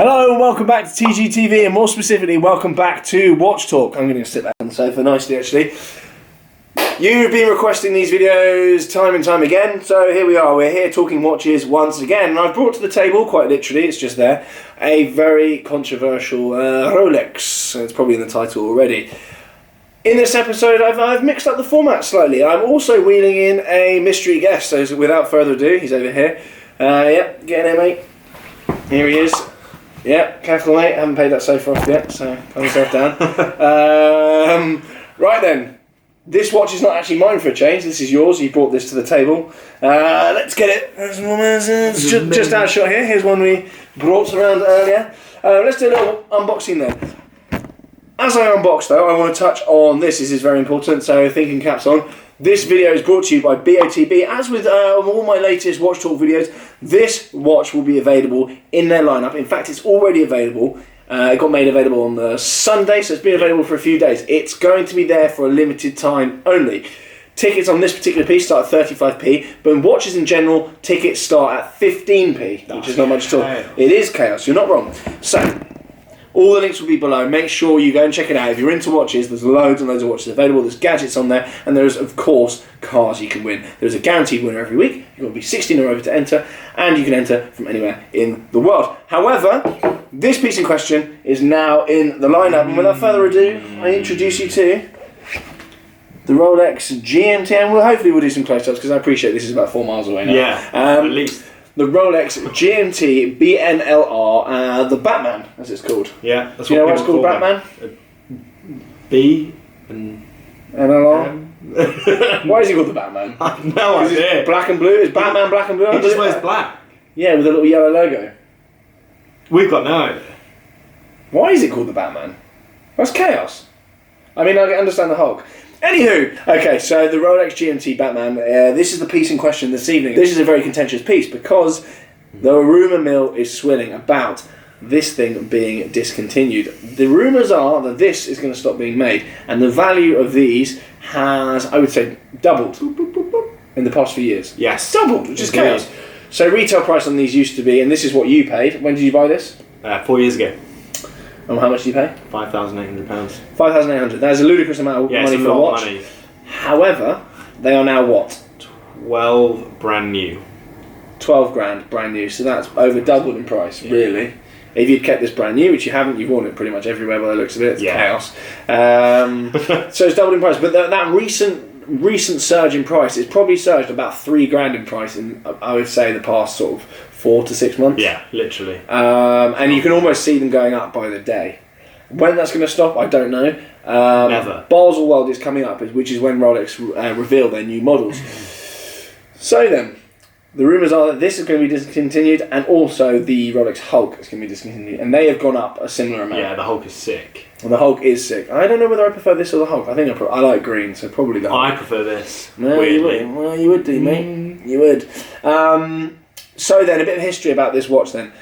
Hello and welcome back to TGTV, and more specifically welcome back to Watch Talk. I'm going to sit back on the sofa nicely actually. You've been requesting these videos time and time again, so here we are. We're here talking watches once again, and I've brought to the table, quite literally, it's just there, a very controversial Rolex. It's probably in the title already. In this episode I've mixed up the format slightly. I'm also wheeling in a mystery guest, so without further ado, he's over here. Yep, get in here mate. Here he is. Yep, careful mate, I haven't paid that sofa off yet, so calm yourself down. Right then, this watch is not actually mine for a change, this is yours, you brought this to the table. Let's get it. Just out of shot here, here's one we brought around earlier. Let's do a little unboxing then. As I unbox though, I want to touch on this is very important, so thinking caps on. This video is brought to you by BOTB. As with all my latest Watch Talk videos, this watch will be available in their lineup. In fact, it's already available. It got made available on the Sunday, so it's been available for a few days. It's going to be there for a limited time only. Tickets on this particular piece start at 35p, but in watches in general, tickets start at 15p, which is not much at all. It is chaos, you're not wrong. So, all the links will be below. Make sure you go and check it out. If you're into watches, there's loads and loads of watches available. There's gadgets on there, and there's, of course, cars you can win. There's a guaranteed winner every week. You've got to be 16 or over to enter, and you can enter from anywhere in the world. However, this piece in question is now in the lineup, and without further ado, I introduce you to the Rolex GMT, and hopefully we'll do some close-ups, because I appreciate this is about 4 miles away now. Yeah, at least. The Rolex GMT Blnr, the Batman, as it's called. Yeah, that's Do you know why it's called Batman? B and NLR. Why is he called the Batman? I have no idea. Black and blue. Is Batman black and blue? He just wears black. Yeah, with a little yellow logo. We've got no idea. Why is it called the Batman? That's chaos. I mean, I understand the Hulk. Anywho, okay, so the Rolex GMT Batman, this is the piece in question this evening. This is a very contentious piece because the rumour mill is swilling about this thing being discontinued. The rumours are that this is going to stop being made, and the value of these has, I would say, doubled in the past few years. Yes. Doubled, which is chaos. So retail price on these used to be, and this is what you paid. When did you buy this? 4 years ago. And how much did you pay? £5,800. £5,800. That is a ludicrous amount of money for a watch. Money. However, they are now what? 12 brand new. 12 grand brand new. So that's over doubled in price, really. If you'd kept this brand new, which you haven't, you've worn it pretty much everywhere by the looks of it. It's chaos. So it's doubled in price. But that recent surge in price, it's probably surged about 3 grand in price in, I would say, the past sort of 4 to 6 months. Yeah, literally. And you can almost see them going up by the day. When that's going to stop, I don't know. Never. Baselworld is coming up, which is when Rolex reveal their new models. So then, the rumours are that this is going to be discontinued, and also the Rolex Hulk is going to be discontinued, and they have gone up a similar amount. Yeah, the Hulk is sick. And the Hulk is sick. I don't know whether I prefer this or the Hulk. I think I like green, so probably the Hulk. I prefer this. No, weirdly. you would. Well, you would do, mate. You would. So then, a bit of history about this watch then.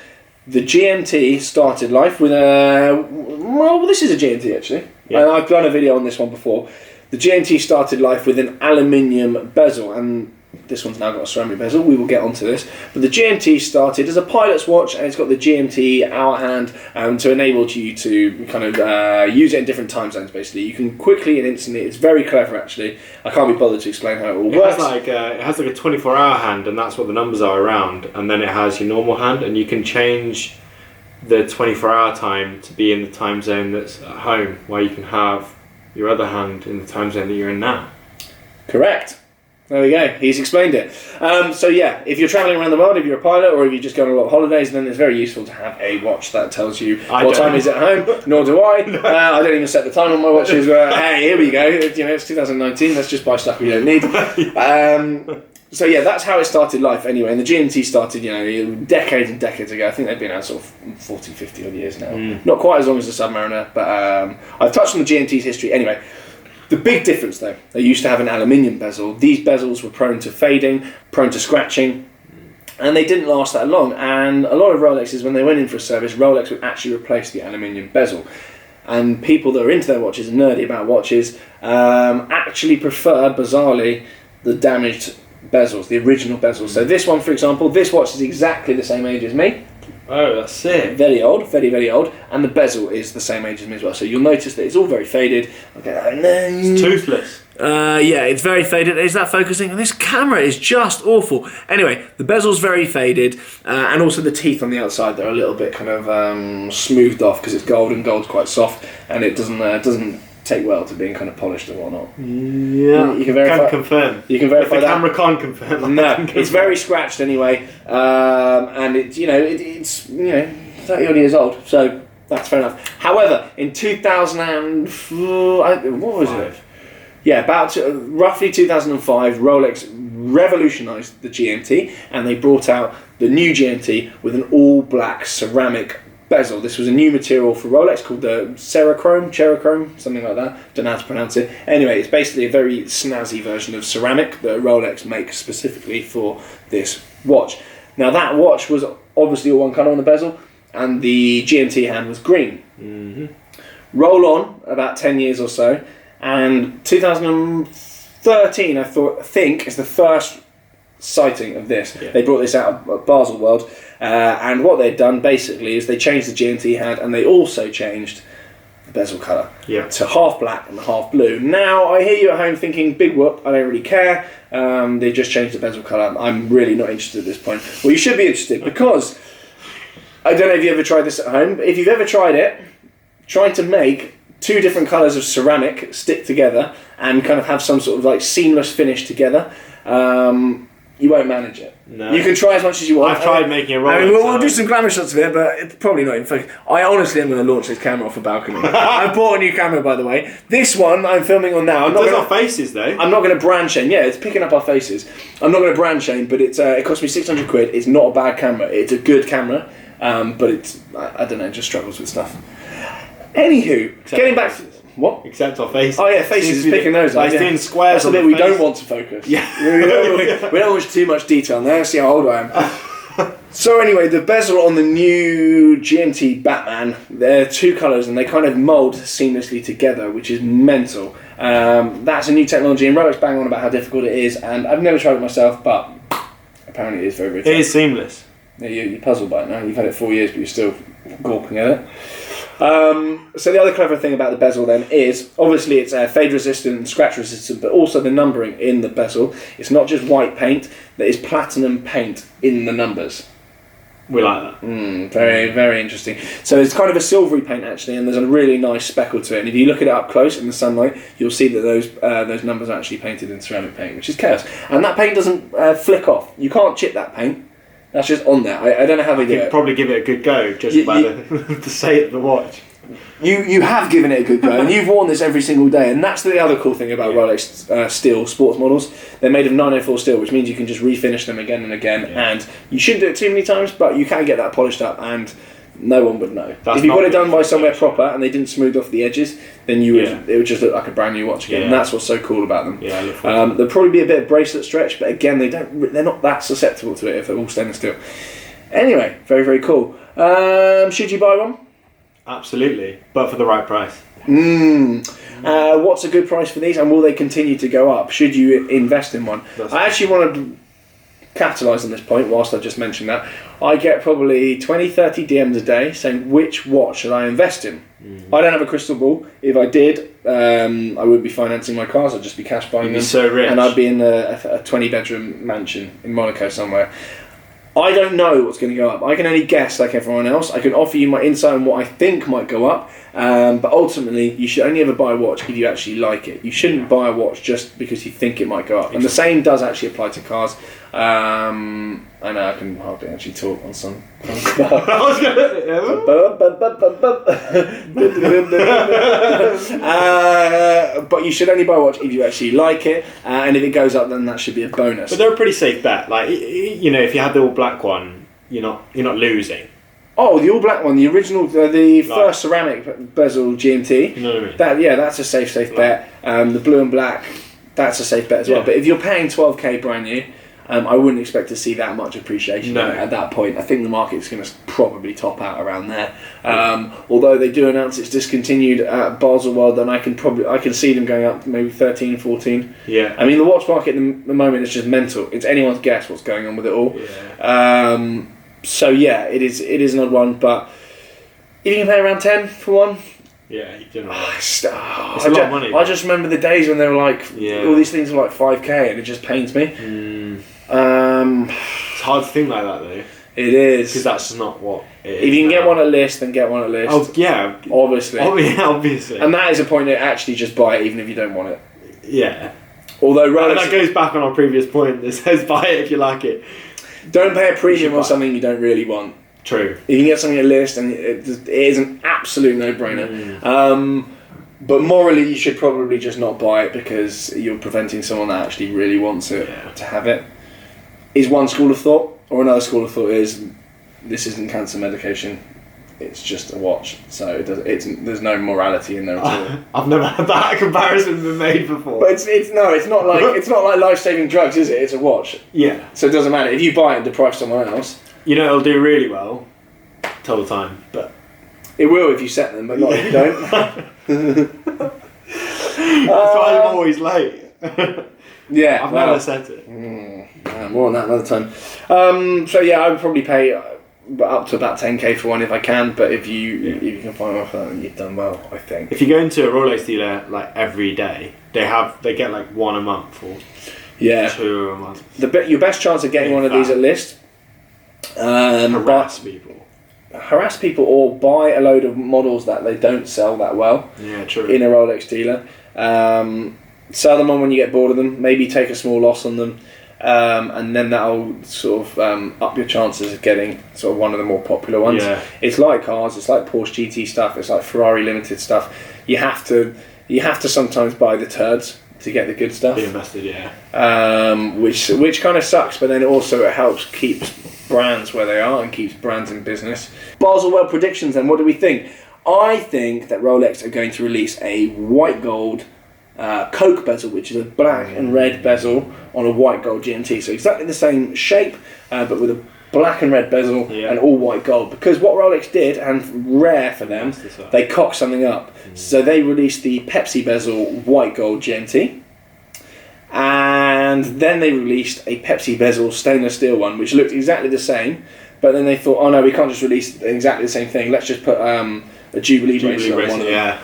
The GMT started life with a... Well, this is a GMT actually. Yeah. And I've done a video on this one before. The GMT started life with an aluminium bezel, and this one's now got a ceramic bezel. We will get onto this. But the GMT started as a pilot's watch, and it's got the GMT hour hand to enable you to kind of use it in different time zones, basically. You can quickly and instantly... It's very clever, actually. I can't be bothered to explain how it all works. It has like a 24-hour hand, and that's what the numbers are around. And then it has your normal hand, and you can change the 24-hour time to be in the time zone that's at home, where you can have your other hand in the time zone that you're in now. Correct. There we go, he's explained it. So yeah, if you're travelling around the world, if you're a pilot, or if you're just going on a lot of holidays, then it's very useful to have a watch that tells you what time is at home. Nor do I. I don't even set the time on my watches. Hey, here we go. It's 2019. Let's just buy stuff we don't need. So yeah, that's how it started life anyway. And the GMT started, decades and decades ago. I think they've been out sort of 40, 50 odd years now. Not quite as long as the Submariner, but I've touched on the GMT's history anyway. The big difference though, they used to have an aluminium bezel. These bezels were prone to fading, prone to scratching, and they didn't last that long. And a lot of Rolexes, when they went in for a service, Rolex would actually replace the aluminium bezel. And people that are into their watches and nerdy about watches actually prefer, bizarrely, the damaged bezels, the original bezels. So this one, for example, this watch is exactly the same age as me. Oh, that's sick. Very old, very, very old. And the bezel is the same age as me as well. So you'll notice that it's all very faded. Okay, It's toothless. yeah, it's very faded. Is that focusing? And this camera is just awful. Anyway, the bezel's very faded, and also the teeth on the outside, they're a little bit kind of smoothed off because it's gold, and gold's quite soft, and it doesn't take well to being kind of polished and whatnot. Yeah, you can verify. Can confirm. You can verify if the that. camera can't confirm. No, it's very scratched anyway, and it's it's 30 odd years old, so that's fair enough. However, in 2004, what was it? Yeah, roughly 2005, Rolex revolutionised the GMT, and they brought out the new GMT with an all-black ceramic bezel. This was a new material for Rolex called the Cerachrome, something like that. Don't know how to pronounce it. Anyway, it's basically a very snazzy version of ceramic that Rolex makes specifically for this watch. Now, that watch was obviously all one colour on the bezel, and the GMT hand was green. Mm-hmm. Roll on about 10 years or so, and 2013, I think, is the first sighting of this. Yeah. They brought this out at Baselworld, and what they'd done basically is they changed the GMT hand, and they also changed the bezel colour to half black and half blue. Now, I hear you at home thinking, big whoop, I don't really care. They just changed the bezel colour. I'm really not interested at this point. Well, you should be interested, because I don't know if you ever tried this at home, but if you've ever tried it, trying to make two different colours of ceramic stick together and kind of have some sort of like seamless finish together, you won't manage it. No. You can try as much as you want. I've tried making a Rolex. I mean, we'll do some glamour shots of it, but it's probably not in focus. I honestly am going to launch this camera off a balcony. I bought a new camera, by the way. This one I'm filming on now. It does our faces, though. I'm not going to brand shame. Yeah, it's picking up our faces. I'm not going to brand shame, but it cost me £600. It's not a bad camera. It's a good camera, but it's, I don't know, it just struggles with stuff. Anywho, getting back to... What? Except our faces. Oh yeah, faces is picking those up. Like doing squares. That's the bit we don't want to focus. Yeah. we don't want too much detail in there. See how old I am. So anyway, the bezel on the new GMT Batman, they're two colours and they kind of mould seamlessly together, which is mental. That's a new technology, and Rolex bang on about how difficult it is, and I've never tried it myself, but apparently it is very, very tough. It is seamless. Yeah, you're puzzled by it now. You've had it 4 years, but you're still gawping at it. So the other clever thing about the bezel then is, obviously it's fade resistant and scratch resistant, but also the numbering in the bezel. It's not just white paint, there is platinum paint in the numbers. We like that. Very, very interesting. So it's kind of a silvery paint actually, and there's a really nice speckle to it. And if you look at it up close in the sunlight, you'll see that those numbers are actually painted in ceramic paint, which is chaos. And that paint doesn't flick off. You can't chip that paint. That's just on there. I don't know how they do it. Probably give it a good go, just by the state of the watch. You have given it a good go, and you've worn this every single day, and that's the other cool thing about Rolex steel sports models. They're made of 904 steel, which means you can just refinish them again and again, and you shouldn't do it too many times, but you can get that polished up, and no one would know. If you got it done by somewhere proper and they didn't smooth off the edges, then it would just look like a brand new watch again. And that's what's so cool about them. Yeah, I look there'll probably be a bit of bracelet stretch, but again, they're not that susceptible to it if they're all stainless steel. Anyway, very, very cool. Should you buy one? Absolutely, but for the right price. What's a good price for these, and will they continue to go up? Should you invest in one? I actually want to capitalise on this point whilst I've just mentioned that. I get probably 20-30 DMs a day saying, which watch should I invest in? I don't have a crystal ball. If I did, I wouldn't be financing my cars, I'd just be cash buying them. You'd be so rich. And I'd be in a 20-bedroom mansion in Monaco somewhere. I don't know what's going to go up. I can only guess like everyone else. I can offer you my insight on what I think might go up, but ultimately you should only ever buy a watch if you actually like it. You shouldn't buy a watch just because you think it might go up. And the same does actually apply to cars. I know I can hardly actually talk on some stuff. But you should only buy a watch if you actually like it, and if it goes up, then that should be a bonus. But they're a pretty safe bet. Like, you know, if you had the all black one, you're not losing. Oh, the all black one, the original, the first ceramic bezel GMT. You know what I mean? That's a safe bet. The blue and black, that's a safe bet as well. But if you're paying 12k brand new, I wouldn't expect to see that much appreciation at that point. I think the market's going to probably top out around there. Although they do announce it's discontinued at Baselworld, then I can see them going up maybe 13, 14. Yeah. I mean, the watch market at the moment is just mental. It's anyone's guess what's going on with it all. Yeah. So yeah, it is an odd one, but if you can pay around 10 for one, yeah, you do know. it's a lot of money. I just remember the days when they were like, Yeah. all these things were like 5k, and it just pains me. It's hard to think like that though. It is. Because that's not what it is. If you can now. get one at list, then get one at list. Oh, yeah. Obviously. Obviously. And that is a point that actually just buy it even if you don't want it. Yeah. Although Rolex... And that goes back on our previous point that says buy it if you like it. Don't pay a premium on something you don't really want. True. You can get something at list, and it is an absolute no-brainer. But morally, you should probably just not buy it because you're preventing someone that actually really wants it to have it. Is one school of thought, or another school of thought is this isn't cancer medication. It's just a watch, so there's no morality in there at all. I've never had that comparison been made before. But it's not like life-saving drugs, is it? It's a watch. Yeah. So it doesn't matter if you buy it and deprive someone else. You know, it'll do really well. Tell the time, but it will if you set them, but not if you don't. That's why I'm always late. Yeah, I've never set it. More on that another time. So yeah, I would probably pay up to about 10k for one if I can. But if you can find one for that, then you've done well, I think. If you go into a Rolex dealer like every day, they get like one a month or 2 a month. Your best chance of getting one of these at list. Harass people or buy a load of models that they don't sell that well. Yeah, true. In a Rolex dealer. Sell them on when you get bored of them. Maybe take a small loss on them. And then that'll sort of up your chances of getting sort of one of the more popular ones. Yeah. It's like cars, it's like Porsche GT stuff, it's like Ferrari Limited stuff. You have to sometimes buy the turds to get the good stuff. Be invested, yeah. Which kind of sucks, but then also it helps keep brands where they are and keeps brands in business. Baselworld predictions then, what do we think? I think that Rolex are going to release a white gold Coke bezel, which is a black and red bezel on a white gold GMT. So exactly the same shape, but with a black and red bezel and all white gold. Because what Rolex did, and rare for them, they cocked something up. So they released the Pepsi bezel white gold GMT. And then they released a Pepsi bezel stainless steel one, which looked exactly the same. But then they thought, oh no, we can't just release exactly the same thing. Let's just put a Jubilee bracelet on one of them. Yeah.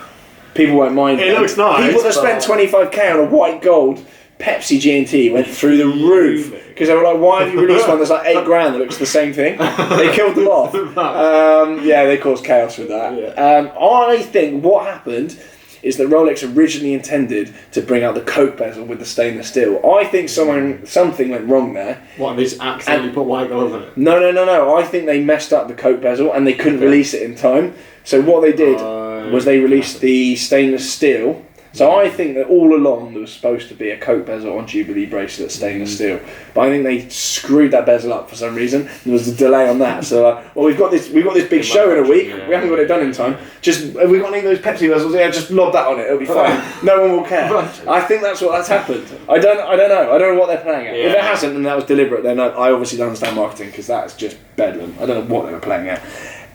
People won't mind. It looks nice. People that spent 25k on a white gold Pepsi GMT went through the roof because they were like, "Why have you released one that's like $8,000 that looks the same thing?" They killed them off. They caused chaos with that. Yeah. I think what happened is that Rolex originally intended to bring out the Coke bezel with the stainless steel. I think something went wrong there. What, they just accidentally put white gold on it? No. I think they messed up the Coke bezel and they couldn't release it in time. So what they did was they released the stainless steel. So I think that all along there was supposed to be a Coke bezel on Jubilee bracelet, stainless steel. But I think they screwed that bezel up for some reason. There was a delay on that. So we've got this big show in a week. We haven't got it done in time. Have we got any of those Pepsi bezels? Yeah, just lob that on it. It'll be fine. No one will care. I think that's what's happened. I don't know. I don't know what they're playing at. If it hasn't, and that was deliberate, then I obviously don't understand marketing because that's just bedlam. I don't know what they were playing at.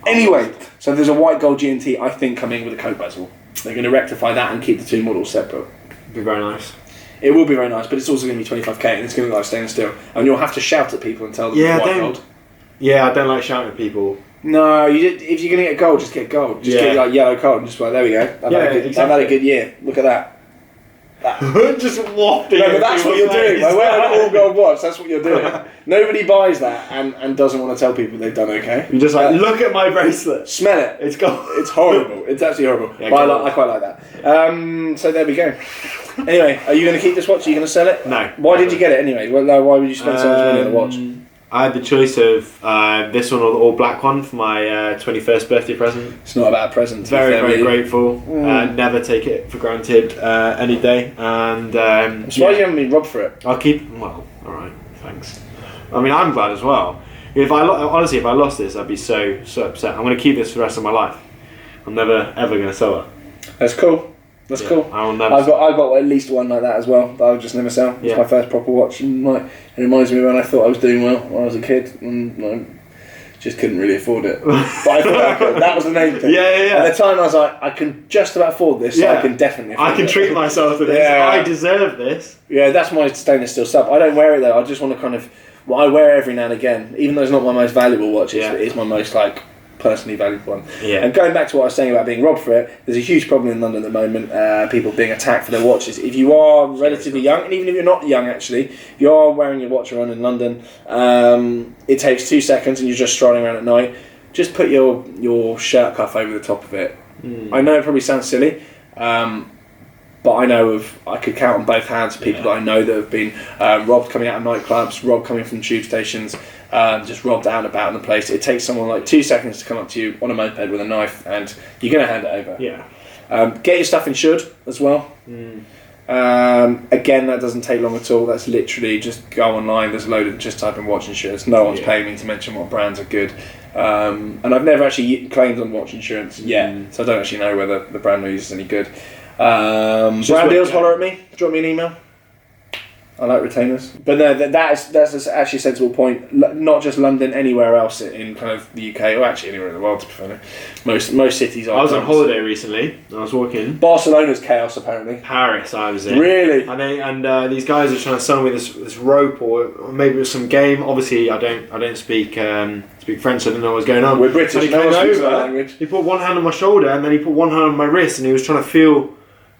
Anyway, so there's a white gold GMT, I think, coming with a Coke bezel. They're going to rectify that and keep the two models separate. Be very nice. It will be very nice, but it's also going to be 25k and it's going to look like stainless steel. And you'll have to shout at people and tell them it's white gold. Yeah, I don't like shouting at people. No, if you're going to get gold, just get gold. Just get like yellow gold and just be like, there we go. I've had a good year. Look at that. Just wafting. No, but that's what you're doing. By wearing an all gold watch, that's what you're doing. Nobody buys that and doesn't want to tell people they've done okay. You're just like, look at my bracelet. Smell it. It's gold. It's horrible. It's absolutely horrible. Yeah, but I quite like that. So there we go. Anyway, are you going to keep this watch? Are you going to sell it? No. Why did you get it anyway? Why would you spend so much money on the watch? I had the choice of this one or the all black one for my 21st birthday present. It's not a bad present. Very grateful. Never take it for granted any day. And I'm surprised you haven't been robbed for it. I'll keep. Well, all right. Thanks. I mean, I'm glad as well. If I lost this, I'd be so upset. I'm going to keep this for the rest of my life. I'm never ever going to sell it. That's cool. That's cool. I've got at least one like that as well that I would just never sell. It's my first proper watch, and it reminds me when I thought I was doing well when I was a kid, and I just couldn't really afford it. But I thought I could. That was the main thing. Yeah. At the time, I was like, I can just about afford this. So I can definitely afford it. I can treat myself to this. I deserve this. Yeah, that's my stainless steel sub. I don't wear it though. I just want to kind of what I wear every now and again, even though it's not my most valuable watch, Yeah. it's my most like personally valuable one. Yeah. And going back to what I was saying about being robbed for it, there's a huge problem in London at the moment, people being attacked for their watches. If you are relatively young, and even if you're not young actually, if you are wearing your watch around in London, it takes 2 seconds and you're just strolling around at night, just put your shirt cuff over the top of it. I know it probably sounds silly, but I could count on both hands people that I know that have been robbed coming out of nightclubs, robbed coming from tube stations, just robbed out and about in the place. It takes someone like 2 seconds to come up to you on a moped with a knife, and you're going to hand it over. Yeah. Get your stuff insured as well. Again, that doesn't take long at all. That's literally just go online. There's a load of just type in watch insurance. No one's paying me to mention what brands are good. And I've never actually claimed on watch insurance yet, so I don't actually know whether the brand we use is any good. Brand deals, holler at me. Drop me an email. I like retainers. But no, that's actually a sensible point. Not just London, anywhere else in kind of the UK, or actually anywhere in the world, to be fair. Most cities are. I was on holiday recently. I was walking. Barcelona's chaos, apparently. Paris, I was in. Really? And these guys are trying to sell me this rope, or maybe it was some game. Obviously, I don't speak French. So I didn't know what was going on. We're British. And he came over. He put one hand on my shoulder, and then he put one hand on my wrist, and he was trying to feel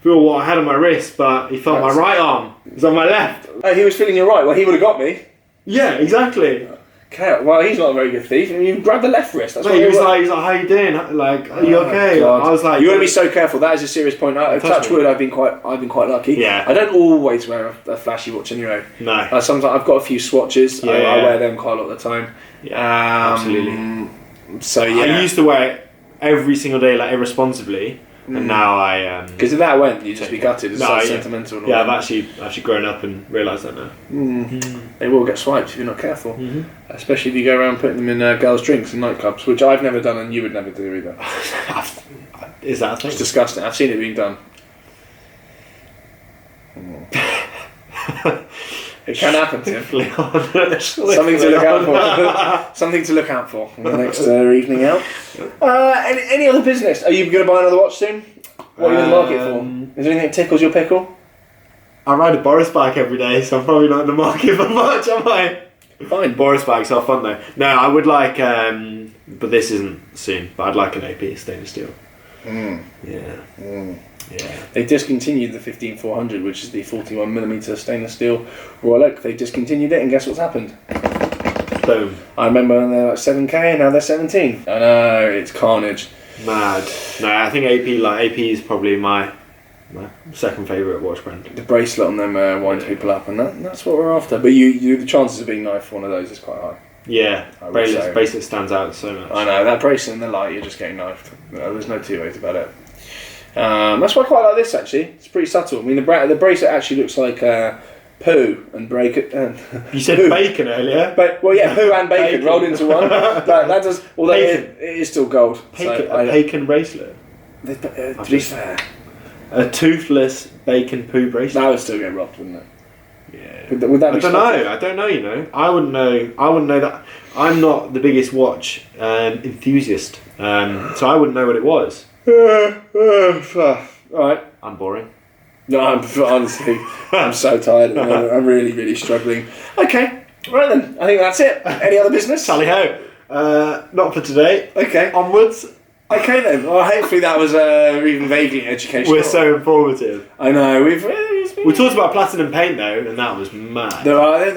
what I had on my wrist, but he felt my right arm. It was on my left. Oh, he was feeling your right. Well, he would have got me. Yeah, exactly. Okay. Well, he's not a very good thief. I mean, you grabbed the left wrist. That's Mate, he was like, how you doing? Like, are you okay? God. I was like, you got to be so careful. That is a serious point. Touch wood. I've been quite lucky. Yeah. I don't always wear a flashy watch anyway. No. Sometimes I've got a few swatches. I wear them quite a lot of the time. Yeah. Absolutely. So yeah. I used to wear it every single day, like irresponsibly. And now I because if that went, you'd just be gutted. It's so sentimental. And all I've that. actually grown up and realised that now. They will get swiped if you're not careful, especially if you go around putting them in girls' drinks in nightclubs, which I've never done and you would never do either. Is that a thing? It's disgusting. I've seen it being done. It can happen, Tim. Something to look out for. Something to look out for in the next evening out. Any other business? Are you going to buy another watch soon? What are you in the market for? Is there anything that tickles your pickle? I ride a Boris bike every day, so I'm probably not in the market for much, am I? Fine. Boris bikes are fun though. No, I would like, but this isn't soon, but I'd like an AP stainless steel. Yeah. They discontinued the 15400, which is the 41mm stainless steel Rolex. They discontinued it, and guess what's happened? Boom. I remember when they were like 7k, and now they're 17. I know, it's carnage. Mad. No, I think AP is probably my second favourite watch brand. The bracelet on them winds people up, and that's what we're after. But the chances of being knifed for one of those is quite high. Yeah, bracelet stands out so much. I know, that bracelet in the light, you're just getting knifed. There's no two ways about it. That's why I quite like this actually. It's pretty subtle. I mean, the bracelet actually looks like poo and bacon. You said bacon earlier. Poo and bacon rolled into one. that does. Although it is still gold. Bacon bracelet. To be fair, a toothless bacon poo bracelet. That would still get robbed, wouldn't it? Yeah. Would that be I don't know. You know, I wouldn't know that. I'm not the biggest watch enthusiast, so I wouldn't know what it was. Alright. I'm boring. No, honestly, I'm so tired at the moment. I'm really, really struggling. Okay, right then. I think that's it. Any other business? Tally ho. Not for today. Okay. Onwards. Okay then. Well, hopefully that was even vaguely educational. We're so informative. I know. We talked about platinum paint though, and that was mad.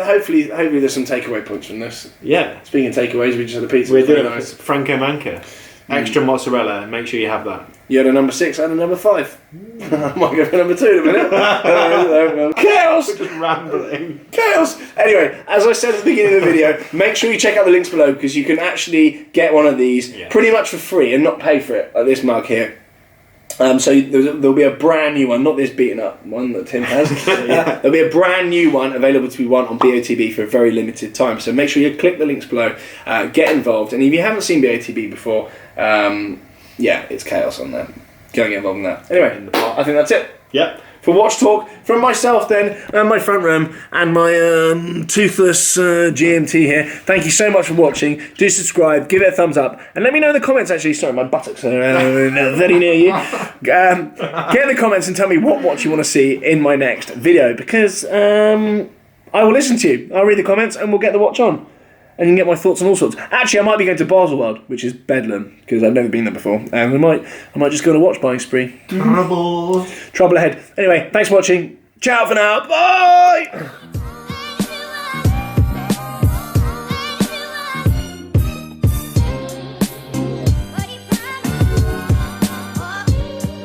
Hopefully there's some takeaway points from this. Yeah. Speaking of takeaways, we just had a pizza. We're doing Franco Manca. Extra mozzarella. Make sure you have that. You had a number 6 and a number 5. I might go for number 2 in a minute. Chaos! We're just rambling. Chaos! Anyway, as I said at the beginning of the video, make sure you check out the links below because you can actually get one of these pretty much for free and not pay for it, like this mug here. So there'll be a brand new one, not this beaten up one that Tim has. There'll be a brand new one available to be won on BOTB for a very limited time. So make sure you click the links below, get involved. And if you haven't seen BOTB before, it's chaos on there. Go and get involved in that. Anyway, I think that's it. Yep. For Watch Talk, from myself then, and my front room, and my toothless GMT here, thank you so much for watching. Do subscribe, give it a thumbs up, and let me know in the comments actually, sorry, my buttocks are very near you. Get in the comments and tell me what watch you want to see in my next video, because, I will listen to you. I'll read the comments and we'll get the watch on. And you can get my thoughts on all sorts. Actually, I might be going to Baselworld, which is Bedlam, because I've never been there before. And I might just go on a watch buying spree. Trouble Trouble ahead. Anyway, thanks for watching. Ciao for now. Bye!